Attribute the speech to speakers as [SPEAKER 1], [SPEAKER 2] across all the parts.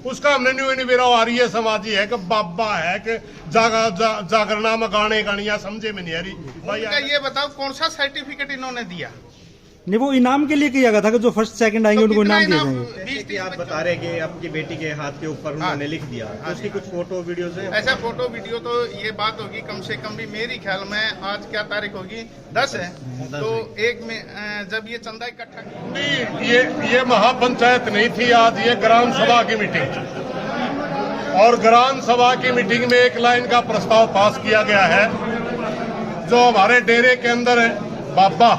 [SPEAKER 1] उसका हमने न्यू निवेरा आ रही है समाजी है कि बाबा है कि जागरणा में गाने गानिया समझे में नहीं आ रही भाई।
[SPEAKER 2] ये बताओ कौन सा सर्टिफिकेट इन्होंने दिया?
[SPEAKER 3] नहीं, वो इनाम के लिए किया गया था कि जो फर्स्ट सेकंड आएंगे उनको इनाम दिए जाएंगे।
[SPEAKER 4] जैसे कि आप बता रहे कि आपकी बेटी के हाथ के ऊपर उन्होंने लिख दिया, तो उसकी कुछ फोटो वीडियो है?
[SPEAKER 2] ऐसा फोटो वीडियो तो ये बात होगी कम से कम भी मेरी ख्याल में आज क्या तारीख होगी 10 है, तो एक में जब ये चंदा इकट्ठा
[SPEAKER 1] नहीं, ये महापंचायत नहीं थी, आज ये ग्राम सभा की मीटिंग थी और ग्राम सभा की मीटिंग में एक लाइन का प्रस्ताव पास किया गया है जो हमारे डेरे के अंदर है। बाबा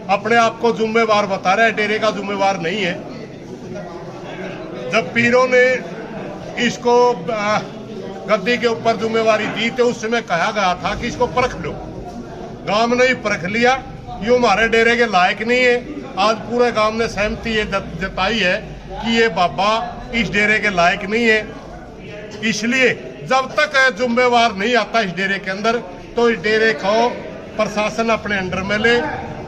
[SPEAKER 1] अपने आप को जिम्मेवार बता रहा है, डेरे का जिम्मेवार नहीं है। जब पीरों ने इसको गद्दी के ऊपर जिम्मेवारी दी तो उस समय कहा गया था कि इसको परख लो। गांव ने ही परख लिया, ये हमारे डेरे के लायक नहीं है। आज पूरे गांव ने सहमति ये जताई है कि ये बाबा इस डेरे के लायक नहीं है। इसलिए जब तक जिम्मेवार नहीं आता इस डेरे के अंदर तो इस डेरे को प्रशासन अपने अंडर में ले,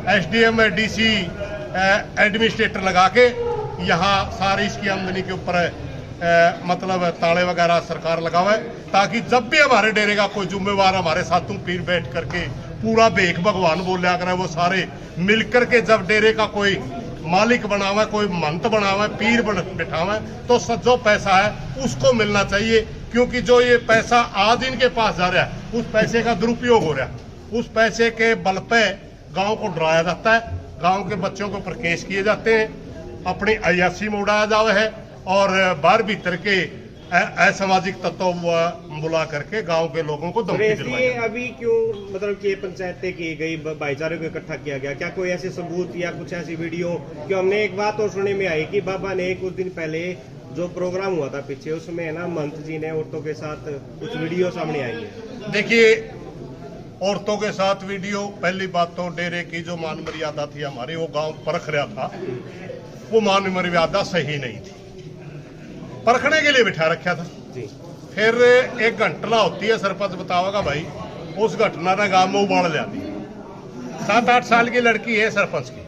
[SPEAKER 1] एसडीएम डीसी एडमिनिस्ट्रेटर लगा के यहाँ सारी इसकी आमदनी के ऊपर मतलब ताले वगैरह सरकार लगावे, ताकि जब भी हमारे डेरे का कोई जिम्मेवार हमारे साथों पीर बैठ करके पूरा बेख भगवान बोलिया करे, वो सारे मिलकर के जब डेरे का कोई मालिक बनावे, कोई महंत बनावे, पीर बिठावे, तो जो पैसा है उसको मिलना चाहिए। क्योंकि जो ये पैसा आज इनके पास जा रहा है उस पैसे का दुरुपयोग हो रहा है। उस पैसे के बल पे गांव को डराया जाता है, गांव के बच्चों के ऊपर केस किए जाते हैं, अपनी अयासी में उड़ाया जावे है और बाहर भीतर के असामाजिक तत्व बुला करके गांव के लोगों को धमकी दिलवाई।
[SPEAKER 4] अभी क्यों मतलब कि पंचायतें की गई, भाईचारे को इकट्ठा किया गया, क्या कोई ऐसे सबूत या कुछ ऐसी वीडियो? क्यों हमने एक बात और सुनने में आई कि बाबा ने कुछ दिन पहले जो प्रोग्राम हुआ था पीछे, उसमें ना महंत जी ने औरतों के साथ कुछ वीडियो सामने आई है।
[SPEAKER 1] देखिए, औरतों के साथ वीडियो, पहली बात तो डेरे की जो मान मर्यादा थी हमारी, वो गांव परख रहा था, वो मान मर्यादा सही नहीं थी, परखने के लिए बिठा रखा था जी। फिर एक घटना होती है, सरपंच बताओगा भाई, उस घटना ने गांव में उबाल जाती। 7-8 साल की लड़की है सरपंच की,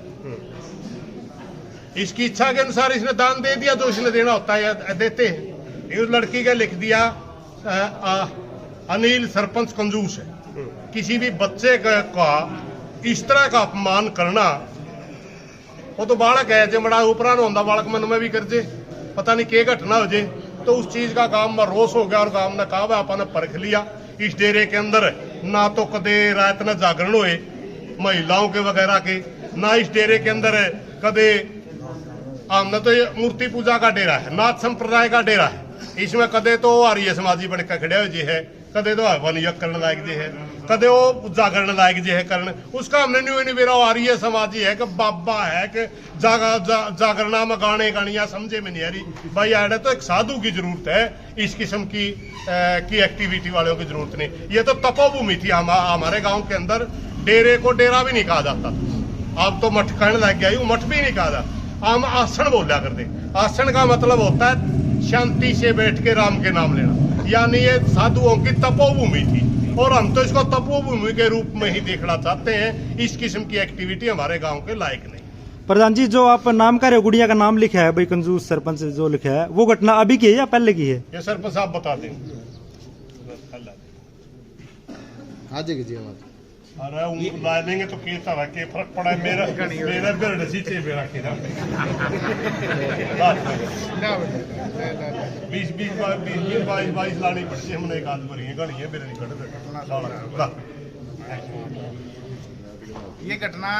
[SPEAKER 1] इसकी इच्छा के अनुसार इसने दान दे दिया, जो इसने देना होता है देते हैं। उस लड़की का लिख दिया अनिल सरपंच कंजूस है। किसी भी बच्चे का इस तरह का अपमान करना, वो तो बालक है, जो बड़ा उपरान होता बालक मन में भी कर जे, पता नहीं क्या घटना हो जाए, तो उस चीज का गांव में रोष हो गया और गांव ने कहा आपने परख लिया। इस डेरे के अंदर ना तो कदे रात न जागरण हुए महिलाओं के वगैरह के, ना इस डेरे के अंदर कदे हमने तो ये मूर्ति पूजा का डेरा है, नाथ संप्रदाय का डेरा है, इसमें कदे तो आर्य समाजी बन के खड़े जी है, कदे तो वनियक करने लायक जी है, कदे वो जागरण लायक जी है करने। उसका हमने न्यू निवेरा आ रही है समाजी है कि बाबा है कि जागरणा में गाने गानिया समझे में नहीं आ रही भाई। आड़े तो एक साधु की जरूरत है, इस किस्म की एक्टिविटी वालों की जरूरत नहीं। ये तो तपोभूमि थी हमारे गाँव के अंदर, डेरे को डेरा भी नहीं कहा जाता, अब तो मठ कहने लग गया, यू मठ भी नहीं कहा जाता, हम आसन बोला करते। आसन का मतलब होता है शांति से बैठ के राम के नाम लेना, यानी ये साधुओं की तपोभूमि थी और हम तो इसको तपोभूमि के रूप में ही देखना चाहते हैं। इस किस्म की एक्टिविटी हमारे गांव के लायक नहीं।
[SPEAKER 3] प्रधान जी, जो आप नाम कर रहे हो, गुड़िया का नाम लिखा है भाई कंजूस सरपंच जो लिखा है, वो घटना अभी की है या पहले की है?
[SPEAKER 1] ये सरपंच साहब बता दें।
[SPEAKER 5] आज की
[SPEAKER 1] अरे ला देंगे तो के तरह के फर्क पड़ा है। मेरा बिरड सी चे बेरा के 20-22 लानी पड़ती, हमने एक आध भरी गणी है मेरे निकट।
[SPEAKER 2] ये घटना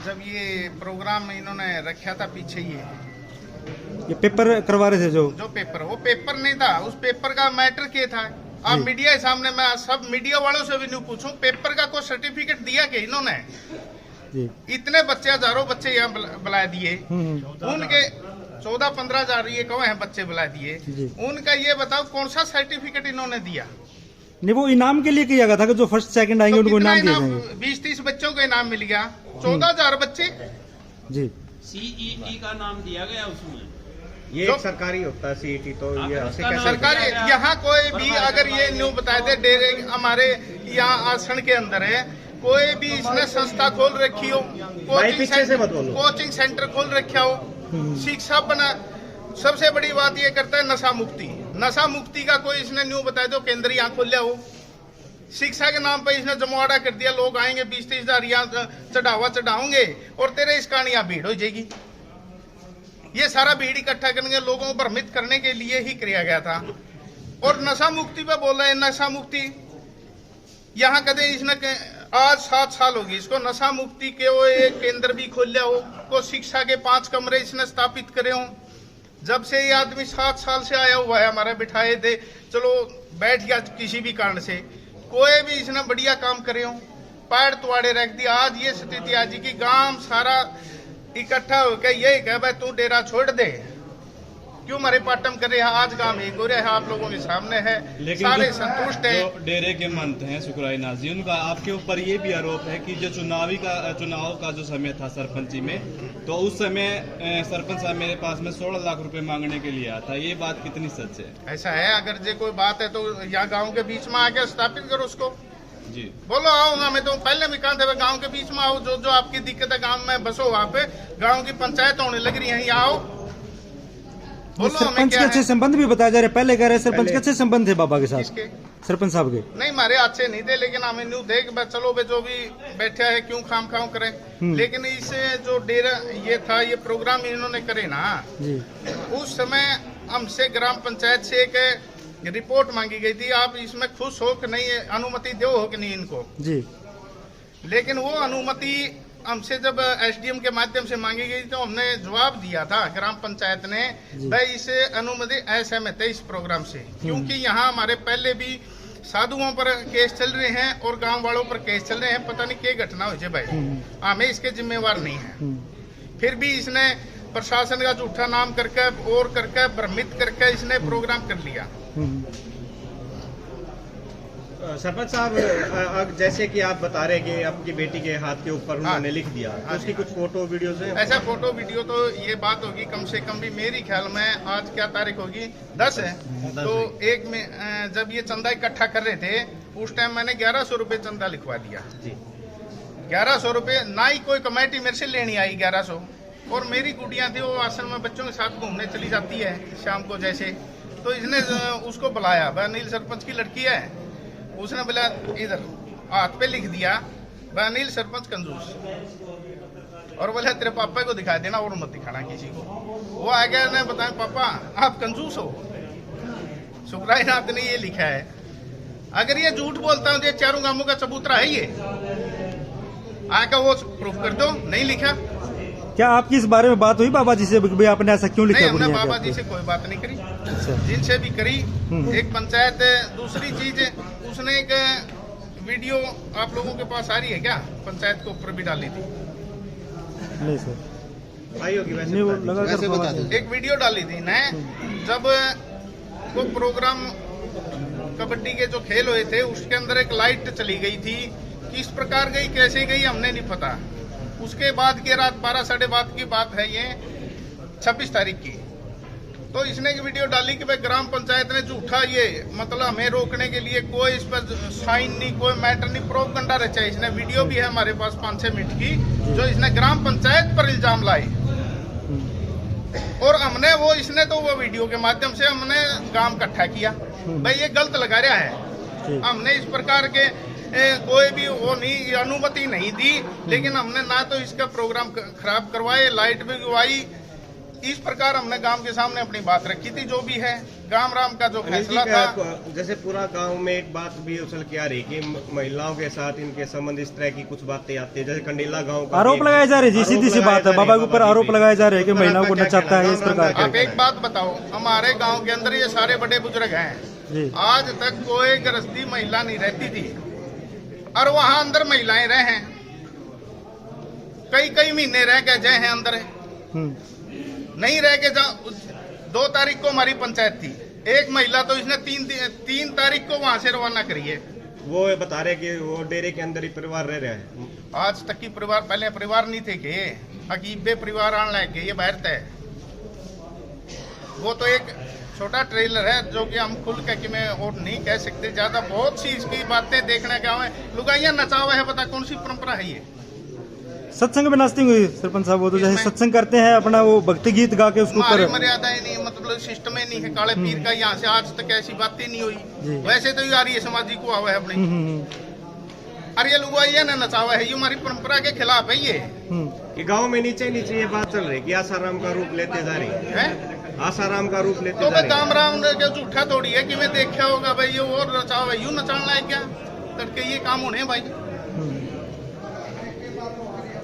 [SPEAKER 2] जब ये प्रोग्राम इन्होंने रखा था पीछे,
[SPEAKER 3] ये पेपर करवा रहे थे जो
[SPEAKER 2] पेपर, वो पेपर नहीं था, उस पेपर का मैटर क्या था? आप मीडिया के सामने, मैं सब मीडिया वालों से भी नहीं पूछूं, पेपर का कोई सर्टिफिकेट दिया कि इन्होंने? इतने बच्चे, हजारों बच्चे यहाँ बुला दिए, उनके 14-15 हजार ये कौन है बच्चे बुला दिए, उनका ये बताओ कौन सा सर्टिफिकेट इन्होंने दिया?
[SPEAKER 3] नहीं, वो इनाम के लिए किया गया था कि जो फर्स्ट सेकंड आएंगे उनको इनाम दिया जाएगा।
[SPEAKER 2] 20-30 बच्चों को इनाम मिल गया, 14,000 बच्चे
[SPEAKER 3] जी।
[SPEAKER 6] CET का नाम दिया गया उसमें,
[SPEAKER 4] ये एक सरकारी होता है CET, तो ये
[SPEAKER 2] सरकारी। यहाँ कोई भी अगर ये न्यू बता दे, डेरे हमारे यहाँ आसन के अंदर है, कोई भी इसने संस्था खोल रखी हो, कोचिंग सेंटर खोल रखा हो, शिक्षा बना सबसे बड़ी बात ये करता है नशा मुक्ति। नशा मुक्ति का कोई इसने न्यू बता दो, केंद्र यहाँ खोल लिया हो। शिक्षा के नाम पे इसने जमवाड़ा कर दिया, लोग आएंगे 20-30 हजार यहाँ चढ़ावा चढ़ाओगे और तेरे इस कारण यहाँ भीड़ हो जाएगी। ये सारा भीड़ इकट्ठा करेंगे, लोगों को भ्रमित करने के लिए ही किया गया था। और नशा मुक्ति पे बोल रहे हैं, नशा मुक्ति यहाँ कदे इसने आज 7 साल होगी इसको नशा मुक्ति के वो एक केंद्र भी खोल लिया हो, को शिक्षा के 5 कमरे इसने स्थापित करे हो। जब से ये आदमी 7 साल से आया हुआ है, हमारे बिठाए थे, चलो बैठ गया किसी भी कारण से, कोई भी इसने बढ़िया काम करे हो, पैर तुआड़े रख दिया। आज ये स्थिति आज की गांव सारा इकट्ठा होकर यही कह भाई तू डेरा छोड़ दे, क्यों हमारे पाटम करे। आज गांव एक हो रहा है, आप लोगों के सामने है, सारे संतुष्ट है।
[SPEAKER 7] जो डेरे के महंत हैं सुकराई नाजी, उनका आपके ऊपर ये भी आरोप है कि जो चुनाव का जो समय था सरपंची में, तो उस समय सरपंच साहब मेरे पास में 16 लाख रुपए मांगने के लिए आता है। ये बात कितनी सच है?
[SPEAKER 2] ऐसा है, अगर जो कोई बात है तो यहाँ गाँव के बीच में आके स्थापित करो उसको।
[SPEAKER 7] जी
[SPEAKER 2] बोलो आओ, मैं तो पहले भी कहा था गांव के बीच में आओ, जो जो आपकी दिक्कत है गांव में बसो, वहाँ पे गांव की पंचायत होने लग रही है, यहाँ आओ। बोलो
[SPEAKER 3] सरपंच के अच्छे संबंध भी बताया जा रहे, पहले कह रहे सरपंच के अच्छे संबंध थे बाबा के साथ,
[SPEAKER 2] किसके?
[SPEAKER 3] सरपंच साहब के।
[SPEAKER 2] नहीं हमारे अच्छे नहीं थे, लेकिन हमें न्यू देख चलो बे जो भी बैठा है क्यों खाम खाम करे। लेकिन इसे जो डेरा ये था, ये प्रोग्राम इन्होंने करे ना
[SPEAKER 3] जी,
[SPEAKER 2] उस समय हमसे ग्राम पंचायत से एक रिपोर्ट मांगी गई थी, आप इसमें खुश हो कि नहीं, अनुमति दो हो कि नहीं इनको
[SPEAKER 3] जी।
[SPEAKER 2] लेकिन वो अनुमति हमसे जब एसडीएम के माध्यम से मांगी गई तो हमने जवाब दिया था ग्राम पंचायत ने, भाई इसे अनुमति असहमत है इस प्रोग्राम से, क्योंकि यहाँ हमारे पहले भी साधुओं पर केस चल रहे हैं और गांव वालों पर केस चल रहे हैं, पता नहीं क्या घटना हो जाए भाई, हमें इसके जिम्मेवार नहीं है। फिर भी इसने प्रशासन का झूठा नाम करके और करके भ्रमित करके इसने प्रोग्राम कर लिया।
[SPEAKER 4] सरपंच साहब, जैसे कि आप बता रहे कि आपकी बेटी के हाथ के ऊपर उन्होंने लिख दिया, तो उसकी कुछ फोटो वीडियोस हैं?
[SPEAKER 2] ऐसा फोटो वीडियो तो ये बात होगी कम से कम भी मेरी ख्याल में, आज क्या तारीख होगी, 10 है, तो एक में जब ये चंदा इकट्ठा कर रहे थे उस टाइम मैंने 1100 रुपये चंदा लिखवा दिया जी। 1100 रुपये, ना ही कोई कमेटी मेरे से लेनी आई 1100। और मेरी गुड़िया थी, वो आश्रम में बच्चों के साथ घूमने चली जाती है शाम को जैसे, तो इसने उसको बुलाया, वह अनिल सरपंच की लड़की है, उसने बोला इधर हाथ पे लिख दिया वह अनिल सरपंच कंजूस, और बोला तेरे पापा को दिखा देना और मत दिखाना किसी को। वो आ गया ने बताया पापा आप कंजूस हो, सुखराय नाथ ने ये लिखा है। अगर ये झूठ बोलता हूँ, ये चारों गांवों का चबूतरा है, ये आकर वो प्रूफ कर दो, नहीं लिखा।
[SPEAKER 3] क्या आपकी इस बारे में बात हुई बाबा जी से, भाई आपने ऐसा क्यों लिखा?
[SPEAKER 2] नहीं, हमने बाबा जी से कोई बात नहीं करी, जिनसे भी करी एक पंचायत। दूसरी चीज, उसने एक वीडियो आप लोगों के पास आ रही है क्या, पंचायत के ऊपर भी डाली थी?
[SPEAKER 3] नहीं सर,
[SPEAKER 4] आई होगी वैसे,
[SPEAKER 3] नहीं वो लगा कर
[SPEAKER 5] बता दो।
[SPEAKER 2] एक वीडियो डाली थी ना, जब वो प्रोग्राम कबड्डी के जो खेल हुए थे उसके अंदर एक लाइट चली गई थी, किस प्रकार गई कैसे गई हमने नहीं पता। उसके बाद की रात 12 साढ़े 12 की बात है, ये 26 तारीख की, तो इसने एक वीडियो डाली कि भाई ग्राम पंचायत ने झूठा ये मतलब हमें रोकने के लिए कोई इस पर साइन नहीं, कोई मैटर नहीं, प्रोपगंडा रचा है इसने। वीडियो भी है हमारे पास 5-6 मिनट की, जो इसने ग्राम पंचायत पर इल्जाम लाए। और हमने वो इसने तो वो वीडियो के माध्यम से हमने गांव इकट्ठा किया, भाई ये गलत लगा रहा है। हमने इस प्रकार के कोई भी वो नहीं, अनुमति नहीं दी, लेकिन हमने ना तो इसका प्रोग्राम खराब करवाए, लाइट भी गवाई, इस प्रकार हमने गांव के सामने अपनी बात रखी थी। जो भी है गांव राम का जो फैसला था,
[SPEAKER 4] जैसे पूरा गांव में एक बात भी उछल के आ रही कि महिलाओं के साथ इनके संबंध इस तरह की कुछ बातें आती है, जैसे कंडीला गांव का
[SPEAKER 3] आरोप लगाए जा रहे जी, सीधी सी बात है, बाबा के ऊपर आरोप लगाए जा रहे हैं कि महिलाओं को नचाता है इस प्रकार
[SPEAKER 2] आप एक बात बताओ, हमारे गाँव के अंदर ये सारे बड़े बुजुर्ग हैं, आज तक कोई गृहस्थी महिला नहीं रहती थी, और वहां अंदर महिलाएं रहे हैं, कई महीने रह गए जय हैं अंदर नहीं रह के। 2 तारीख को हमारी पंचायत थी, एक महिला तो इसने 3 तारीख को वहां से रवाना करी है।
[SPEAKER 4] वो बता रहे कि वो डेरे के अंदर ही परिवार रह रहा है।
[SPEAKER 2] आज तक की परिवार, पहले परिवार नहीं थे के अकीबे परिवार आने लग गए, ये बाहर तय। वो तो एक छोटा ट्रेलर है जो कि हम खुल के मैं और नहीं कह सकते ज्यादा, बहुत सी इसकी बातें देखने का है। लुगाइयां नचावा है, पता कौन सी परंपरा है ये,
[SPEAKER 3] सत्संग में नाचती हुई सरपंच साहब, वो तो जैसे
[SPEAKER 2] इसमें-
[SPEAKER 3] सत्संग करते हैं अपना वो भक्ति गीत गा के उसके
[SPEAKER 2] हमारी
[SPEAKER 3] ऊपर।
[SPEAKER 2] मर्यादा ही नहीं, मतलब सिस्टम ही नहीं है काले पीर का, यहाँ से आज तक ऐसी बातें नहीं
[SPEAKER 3] जी।
[SPEAKER 2] हुई। वैसे तो यार ये समाजी को आवा है अपनी, अरे ये लोग ये ना नचावा है, ये हमारी परंपरा के खिलाफ है ये
[SPEAKER 4] कि गांव में नीचे नीचे ये बात चल रही है कि आसाराम का रूप लेते जा रही है,
[SPEAKER 2] है।
[SPEAKER 4] आसाराम का रूप लेते
[SPEAKER 2] तो
[SPEAKER 4] जा
[SPEAKER 2] मैं
[SPEAKER 4] रही
[SPEAKER 2] दाम
[SPEAKER 4] है।
[SPEAKER 2] राम ने जो झूठा तोड़ी है कि मैं देखा होगा भाई ये और नचावा है, यूं नचाना है क्या करके ये काम होने भाई।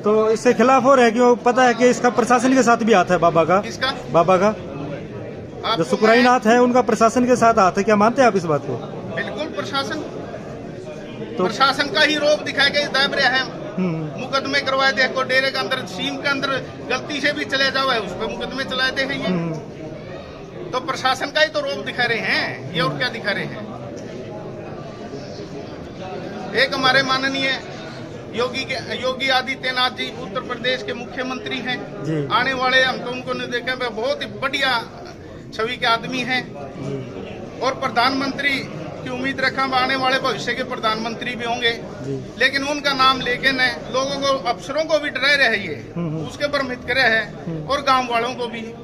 [SPEAKER 3] तो इसके खिलाफ हो रहा है कि वो पता है कि इसका प्रशासन के साथ भी हाथ है बाबा का,
[SPEAKER 2] किसका?
[SPEAKER 3] बाबा का
[SPEAKER 2] आपको
[SPEAKER 3] जो सुकराई
[SPEAKER 2] मैं-
[SPEAKER 3] नाथ है उनका प्रशासन के साथ हाथ है, क्या मानते हैं आप इस बात को?
[SPEAKER 2] बिल्कुल प्रशासन,
[SPEAKER 3] तो
[SPEAKER 2] प्रशासन का ही रोप दिखाया गया, दाब रहे हैं मुकदमे करवाए थे को डेरे के अंदर, सीम के अंदर गलती से भी चले जाओ है उस पर मुकदमे चलाए थे ये। तो प्रशासन का ही तो रोप दिखा रहे हैं ये, और क्या दिखा रहे हैं। एक हमारे माननीय योगी आदित्यनाथ जी उत्तर प्रदेश के मुख्यमंत्री हैं,
[SPEAKER 3] जी।
[SPEAKER 2] आने वाले हम तो उनको नहीं देखे, वे बहुत ही बढ़िया छवि के आदमी हैं और प्रधानमंत्री की उम्मीद रखा, आने वाले भविष्य के प्रधानमंत्री भी होंगे। लेकिन उनका नाम लेके न लोगों को, अफसरों को भी डरा रहे ये, उसके भ्रमित करे है और गांव वालों को भी।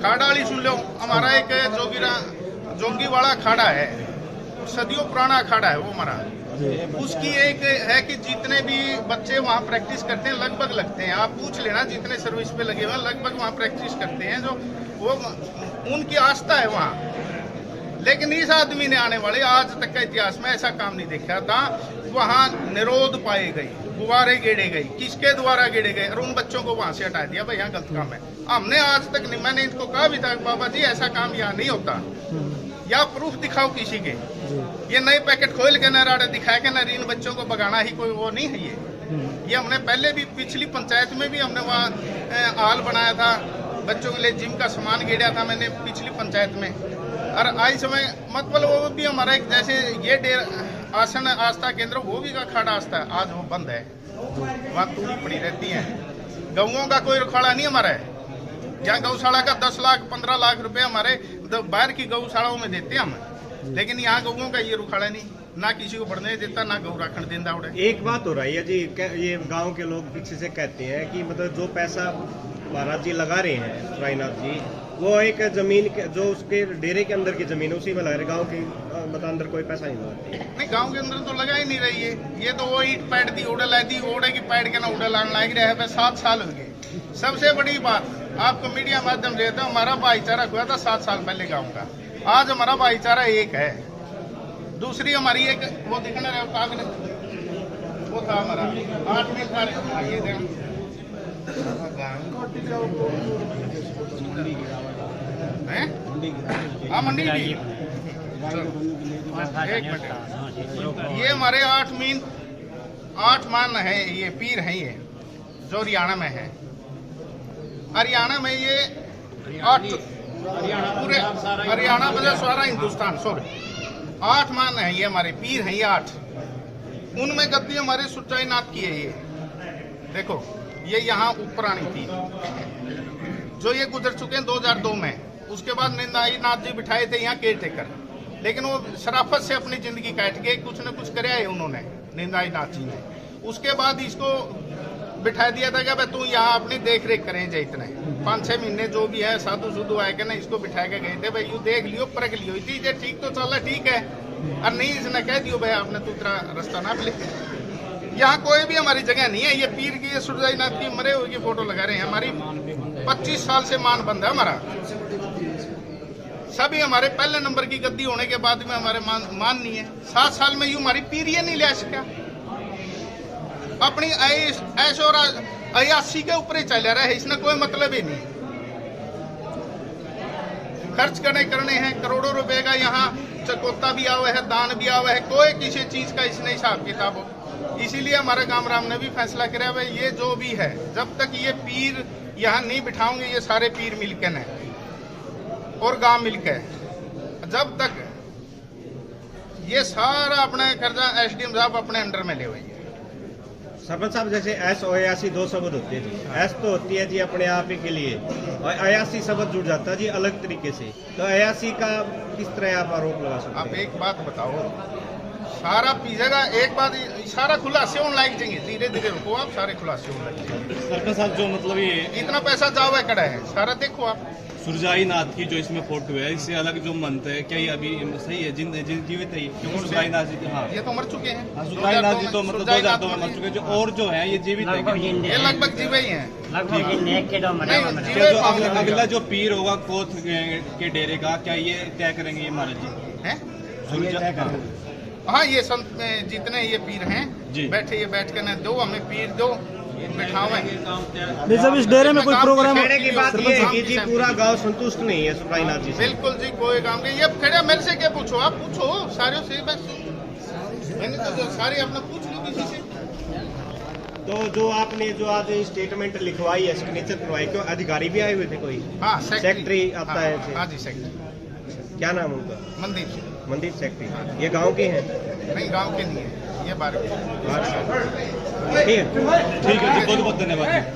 [SPEAKER 2] खाड़ाली सुन लो, हमारा एक जोगीवाड़ा खाड़ा है, सदियों पुराना अखाड़ा है वो हमारा। उसकी एक है कि जितने भी बच्चे वहाँ प्रैक्टिस करते हैं लगभग लगते हैं, आप पूछ लेना जितने सर्विस पे लगे हुए लगभग वहाँ प्रैक्टिस करते हैं, जो वो उनकी आस्था है वहाँ। लेकिन इस आदमी ने आने वाले आज तक का इतिहास में ऐसा काम नहीं देखा था। वहाँ निरोध पाए गए, गुब्बारे गेड़े गए, किसके द्वारा गेड़े गए और उन बच्चों को वहाँ से हटा दिया, भाई यहाँ गलत काम है। हमने आज तक नहीं, मैंने इनको कहा भी था बाबा जी ऐसा काम यहाँ नहीं होता, या प्रूफ दिखाओ किसी के। ये नए पैकेट खोल के न राड़े दिखा के न इन बच्चों को भगाना ही कोई वो नहीं है ये हमने पहले भी पिछली पंचायत में भी हमने वहाँ हाल बनाया था, बच्चों के लिए जिम का सामान गेड़ा था मैंने पिछली पंचायत में। और आज समय मतलब वो भी हमारा एक जैसे ये आसन आस्था केंद्र वो भी का खाड़ा आस्था है, आज वो बंद है, वहाँ तूड़ी पड़ी रहती है। गऊओं का कोई रुखाड़ा नहीं हमारा है, यहाँ गौशाला का 10 लाख 15 लाख रुपए हमारे बाहर की गौशालाओं में देते हैं हम, लेकिन यहाँ गऊओं का ये रुखाड़ा नहीं, ना किसी को बढ़ने देता ना गौ राखण देता उड़े।
[SPEAKER 4] एक बात हो रही है जी, ये गांव के लोग पीछे से कहते हैं कि मतलब जो पैसा महाराज जी लगा रहे हैं रायनाथ जी, वो एक जमीन के जो उसके डेरे के अंदर की जमीन है उसी में लगा रहे, गांव के मतलब अंदर कोई पैसा नहीं लगाते।
[SPEAKER 2] नहीं गांव के अंदर तो लगा ही नहीं रही है, ये तो वो ईट पैड दी उड़ल आई थी, ओड़े की पैड के ना उड़ल आने लग रहा है, 7 साल हो गए। सबसे बड़ी बात आपको मीडिया माध्यम से था, हमारा भाईचारा हुआ था 7 साल पहले गाँव का, आज हमारा भाईचारा एक है। दूसरी हमारी एक वो दिखना रहा कागज वो था हमारा 8 में था ये हाँ मंडी भी। एक मिनट, ये हमारे 8 मान है, ये पीर है ये जो हरियाणा में है। हरियाणा में ये 8 पूरे हरियाणा बजाय सारा हिंदुस्तान 8 मान है ये हमारे पीर हैं ये 8। उनमें गद्दी हमारे सुचाई नाथ की है ये देखो, ये यहाँ ऊपरानी थी जो ये गुजर चुके हैं 2002 में। उसके बाद निंदाई नाथ जी बिठाए थे यहाँ केयर टेकर, लेकिन वो शराफत से अपनी जिंदगी काट के कुछ न कुछ कराया है उन्होंने निंदाई नाथ जी ने। उसके बाद इसको बिठा दिया था कि भाई तू यहाँ अपनी देख रेख करें जाए, इतने 5-6 महीने जो भी है साधु सुधु आए के ना इसको बिठा के गए थे, भाई यू देख लियो परख लियो चीजें ठीक तो चल ठीक है, और नहीं इसने कह दियो भाई आपने तू तेरा रास्ता ना ले। यहाँ कोई भी हमारी जगह नहीं है। ये पीर की सुरजाई नाथ की मरे हुए की फोटो लगा रहे हैं, हमारी 25 साल से मान बंद है हमारा। सभी हमारे पहले नंबर की गद्दी होने के बाद में हमारे मान नहीं है। 7 साल में यूं हमारी पीर ये नहीं ले सका, अपनी ऐश और अयासी के ऊपर ही चल रहा है, इसने कोई मतलब ही नहीं। खर्च करने हैं करोड़ों रुपए का, यहाँ चकोता भी आवा है, दान भी आवा है, कोई किसी चीज का इसने हिसाब किताब हो। इसीलिए हमारे गांव राम ने भी फैसला किया भाई ये जो भी है जब तक ये पीर यहाँ नहीं बिठाओगे, ये सारे पीर मिलकर है और गांव मिलकर, जब तक ये सारा अपना कर्जा एसडीएम साहब अपने अंडर में ले हुए।
[SPEAKER 4] सरपंच साहब जैसे एस और अयासी 2 शब्द होते हैं जी, एस तो होती है जी अपने आप ही के लिए और अयासी शब्द जुड़ जाता है जी अलग तरीके से, तो अयासी का किस तरह आप आरोप लगा सकते हैं?
[SPEAKER 2] आप एक बात बताओ, सारा पीसेगा एक बार सारा खुलासे होने लायक चाहिए। धीरे धीरे रुको आप, सारे खुलासे होने लायक चाहिए।
[SPEAKER 7] सरपंच साहब जो मतलब ये
[SPEAKER 2] इतना पैसा जावा कड़ा है, सारा देखो आप।
[SPEAKER 7] सुरजाई नाथ की जो इसमें फोटो है, इससे अलग जो मंत है, क्या ये अभी सही है? जीवित है ये? क्योंकि सुरजाई नाथ जी हाँ
[SPEAKER 2] ये तो मर चुके हैं।
[SPEAKER 7] हाँ, सुरजाई नाथ जी तो मतलब 2002 में मर चुके हैं, जो और जो है ये जीवित है क्या?
[SPEAKER 2] ये लगभग जीवे ही हैं। नहीं,
[SPEAKER 7] क्या
[SPEAKER 2] जीवे
[SPEAKER 7] जो
[SPEAKER 2] मामले
[SPEAKER 7] अगला जो पीर होगा कोथ के डेरे का, क्या ये तय करेंगे ये महाराज जी?
[SPEAKER 2] हैं?
[SPEAKER 7] सुरजा-
[SPEAKER 2] हाँ, ये संत में जितने ये पीर हैं
[SPEAKER 7] जी।
[SPEAKER 2] बैठे, ये बैठ कर दो हमें पीर दो, बैठावे।
[SPEAKER 3] नहीं, जब इस डेरे में कोई प्रोग्राम
[SPEAKER 4] कहने की बात ये है कि जी पूरा गांव संतुष्ट नहीं है सुखराई नाथ जी से।
[SPEAKER 2] बिल्कुल जी, कोई काम नहीं। ये खड़ा मेरे से क्या पूछो, आप पूछो सारे से, बस मैंने तो सारे अपना पूछ लो किसी से।
[SPEAKER 4] तो जो आपने जो आज स्टेटमेंट लिखवाई है, सिग्नेचर करवाई, क्यों अधिकारी भी आए हुए थे कोई?
[SPEAKER 2] हाँ,
[SPEAKER 4] सेक्रेटरी आता है ऐसे।
[SPEAKER 2] हाँ जी, सेक्रेटरी।
[SPEAKER 4] क्या नाम उनका?
[SPEAKER 2] मनदीप सिंह।
[SPEAKER 4] मनदीप सेक्रेटरी। ये गांव के हैं?
[SPEAKER 2] नहीं, गांव के नहीं है, ये बाहर के।
[SPEAKER 4] ठीक है।
[SPEAKER 7] ठीक है जी, बहुत बहुत धन्यवाद जी।